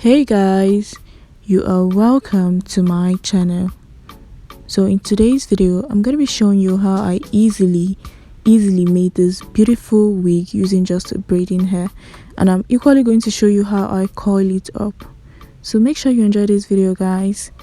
Hey guys, you are welcome to my channel. So in today's video, I'm going to be showing you how I easily made this beautiful wig using just a braiding hair, and I'm equally going to show you how I coil it up. So make sure you enjoy this video guys.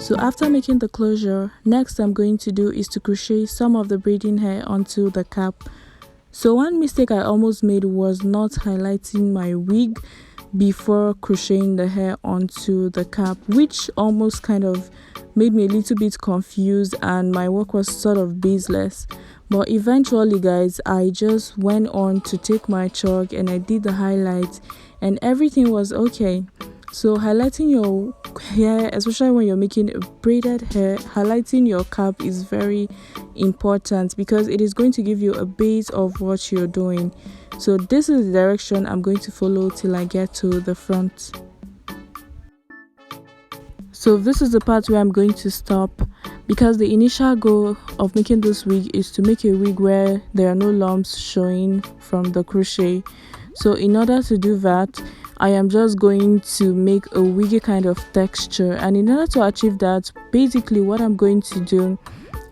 So after making the closure, next I'm going to do is to crochet some of the braiding hair onto the cap. So one mistake I almost made was not highlighting my wig before crocheting the hair onto the cap, which almost kind of made me a little bit confused and my work was sort of baseless. But eventually guys, I just went on to take my chalk and I did the highlights and everything was okay. So highlighting your hair, especially when you're making a braided hair, highlighting your cap is very important because it is going to give you a base of what you're doing. So this is the direction I'm going to follow till I get to the front. So this is the part where I'm going to stop because the initial goal of making this wig is to make a wig where there are no lumps showing from the crochet. So in order to do that, I am just going to make a wiggy kind of texture, and in order to achieve that, basically what I'm going to do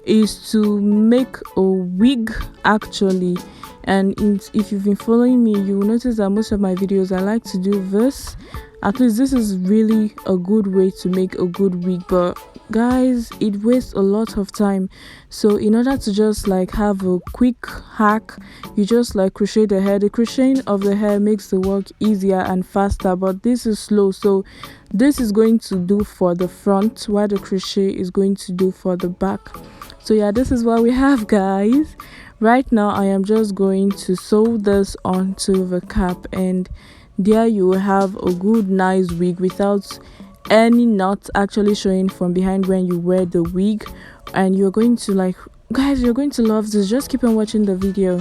is to make a wig actually. And if you've been following me, you will notice that most of my videos I like to do this. At least this is really a good way to make a good wig, but guys, it wastes a lot of time. So in order to just like have a quick hack, you just like crochet the hair. The crocheting of the hair makes the work easier and faster, but this is slow. So this is going to do for the front while the crochet is going to do for the back. So yeah, this is what we have guys. Right now I am just going to sew this onto the cap, and there you will have a good nice wig without any knots actually showing from behind when you wear the wig. And you're going to like, guys, you're going to love this. Just keep on watching the video.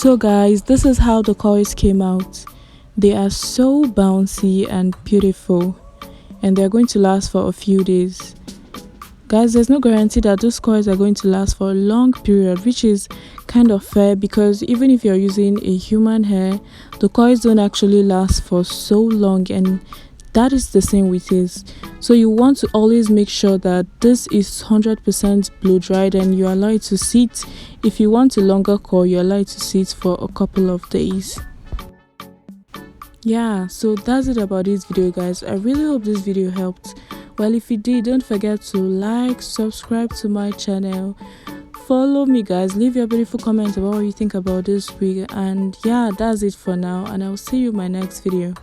So guys, this is how the coils came out. They are so bouncy and beautiful, and they're going to last for a few days. Guys, there's no guarantee that those coils are going to last for a long period, which is kind of fair, because even if you're using a human hair, the coils don't actually last for so long, and that is the same with this. So you want to always make sure that this is 100% blow dried and you allow it to sit. If you want a longer coil, you allow it to sit for a couple of days. Yeah, so that's it about this video, guys. I really hope this video helped. Well, if it did, don't forget to like, subscribe to my channel, follow me, guys, leave your beautiful comments about what you think about this wig, and yeah, that's it for now, and I'll see you in my next video.